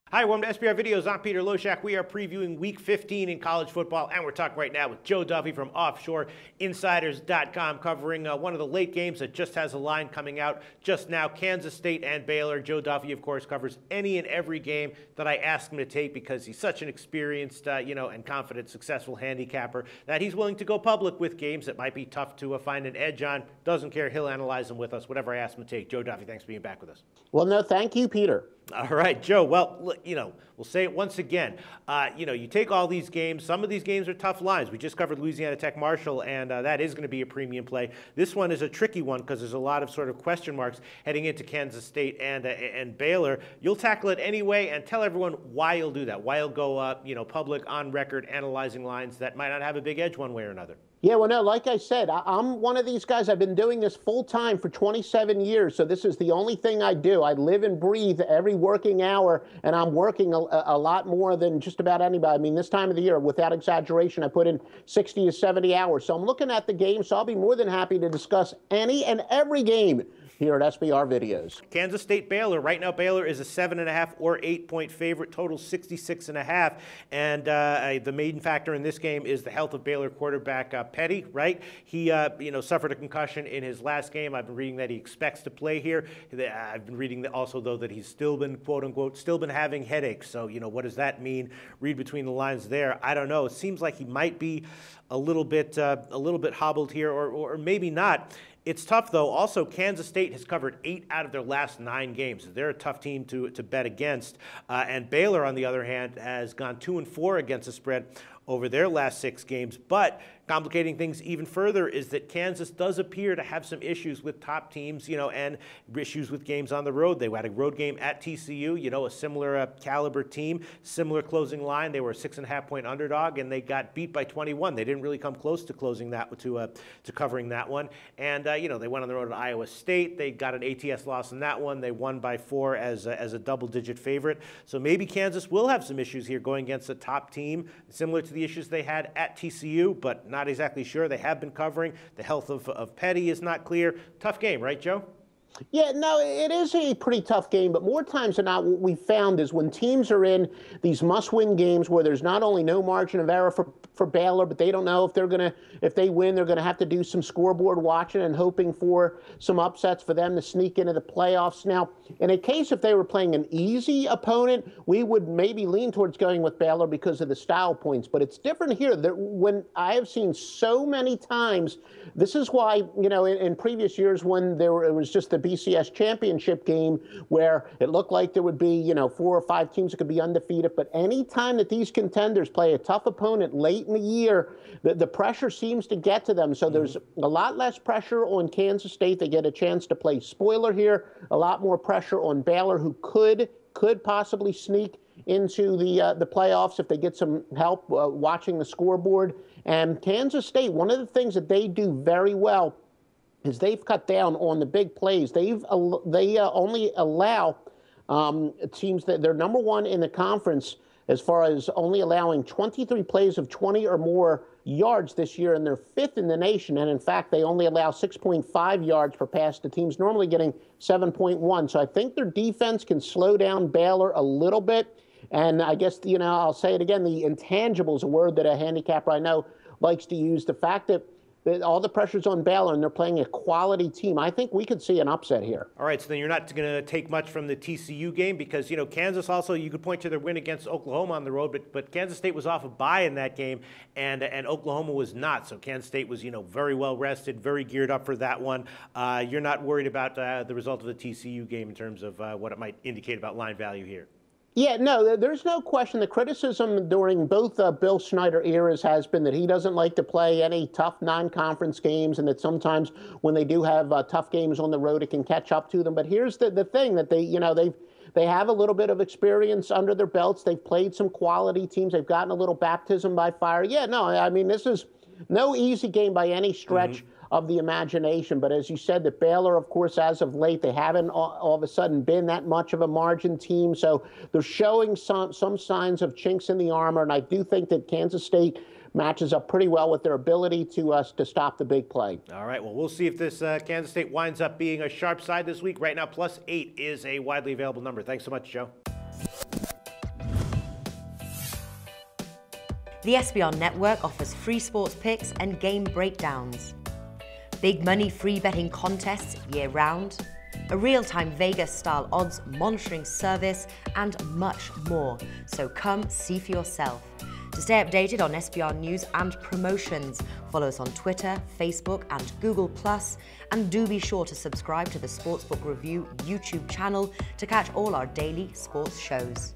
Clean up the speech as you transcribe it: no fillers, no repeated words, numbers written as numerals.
Hi, welcome to SBR Videos. I'm Peter Loshak. We are previewing Week 15 in college football, and we're talking right now with Joe Duffy from OffshoreInsiders.com, covering one of the late games that just has a line coming out just now, Kansas State and Baylor. Joe Duffy, of course, covers any and every game that I ask him to take because he's such an experienced, and confident, successful handicapper that he's willing to go public with games that might be tough to find an edge on. Doesn't care. He'll analyze them with us, whatever I ask him to take. Joe Duffy, thanks for being back with us. Well, no, thank you, Peter. All right, Joe. Well, we'll say it once again. You take all these games. Some of these games are tough lines. We just covered Louisiana Tech Marshall, and that is going to be a premium play. This one is a tricky one because there's a lot of sort of question marks heading into Kansas State and Baylor. You'll tackle it anyway and tell everyone why you'll do that. Why you'll go, public on record analyzing lines that might not have a big edge one way or another. Yeah, well, no, like I said, I'm one of these guys. I've been doing this full time for 27 years, so this is the only thing I do. I live and breathe every working hour, and I'm working a lot more than just about anybody. I mean, this time of the year, without exaggeration, I put in 60 to 70 hours. So I'm looking at the game, so I'll be more than happy to discuss any and every game here at SBR Videos. Kansas State Baylor. Right now, Baylor is a 7.5 or 8-point favorite, total 66.5. And the main factor in this game is the health of Baylor quarterback Petty, right? He, suffered a concussion in his last game. I've been reading that he expects to play here. I've been reading also, though, that he's still been, quote unquote, still been having headaches. So, what does that mean? Read between the lines there. I don't know. It seems like he might be a little bit hobbled here, or maybe not. It's tough, though. Also, Kansas State has covered 8 out of their last 9 games. They're a tough team to bet against. And Baylor, on the other hand, has gone 2-4 against the spread over their last 6 games. But complicating things even further is that Kansas does appear to have some issues with top teams, and issues with games on the road. They had a road game at TCU, a similar caliber team, similar closing line. They were a 6.5-point underdog, and they got beat by 21. They didn't really come close to closing that, to covering that one. And, they went on the road at Iowa State. They got an ATS loss in that one. They won by 4 as a double-digit favorite. So maybe Kansas will have some issues here going against a top team, similar to the issues they had at TCU, but not exactly sure. They have been covering. The health of Petty is not clear. Tough game, right, Joe? Yeah, no, it is a pretty tough game, but more times than not, what we've found is when teams are in these must-win games where there's not only no margin of error for Baylor, but they don't know if they win, they're going to have to do some scoreboard watching and hoping for some upsets for them to sneak into the playoffs. Now, in a case if they were playing an easy opponent, we would maybe lean towards going with Baylor because of the style points, but it's different here. When I have seen so many times, this is why, in previous years when it was just the BCS championship game where it looked like there would be, 4 or 5 teams that could be undefeated. But any time that these contenders play a tough opponent late in the year, the pressure seems to get to them. So there's a lot less pressure on Kansas State. They get a chance to play spoiler here. A lot more pressure on Baylor, who could possibly sneak into the playoffs if they get some help watching the scoreboard. And Kansas State, one of the things that they do very well is they've cut down on the big plays. They only allow teams that they're number 1 in the conference as far as only allowing 23 plays of 20 or more yards this year, and they're 5th in the nation. And in fact, they only allow 6.5 yards per pass to teams normally getting 7.1. So I think their defense can slow down Baylor a little bit. And I guess, I'll say it again, the intangibles, a word that a handicapper I know likes to use, the fact that all the pressure's on Baylor and they're playing a quality team. I think we could see an upset here. All right, so then you're not going to take much from the TCU game because, Kansas also, you could point to their win against Oklahoma on the road, but Kansas State was off a bye in that game, and Oklahoma was not. So Kansas State was, very well rested, very geared up for that one. You're not worried about the result of the TCU game in terms of what it might indicate about line value here? Yeah, no, there's no question. The criticism during both Bill Snyder eras has been that he doesn't like to play any tough non-conference games, and that sometimes when they do have tough games on the road, it can catch up to them. But here's the thing that they have a little bit of experience under their belts. They've played some quality teams. They've gotten a little baptism by fire. Yeah, no, I mean, this is no easy game by any stretch of the imagination. But as you said, that Baylor, of course, as of late, they haven't all of a sudden been that much of a margin team. So they're showing some signs of chinks in the armor. And I do think that Kansas State matches up pretty well with their ability to stop the big play. All right, well, we'll see if this Kansas State winds up being a sharp side this week. Right now, +8 is a widely available number. Thanks so much, Joe. The SBR network offers free sports picks and game breakdowns, big money free betting contests year-round, a real-time Vegas-style odds monitoring service, and much more. So come see for yourself. To stay updated on SBR news and promotions, follow us on Twitter, Facebook, and Google+, and do be sure to subscribe to the Sportsbook Review YouTube channel to catch all our daily sports shows.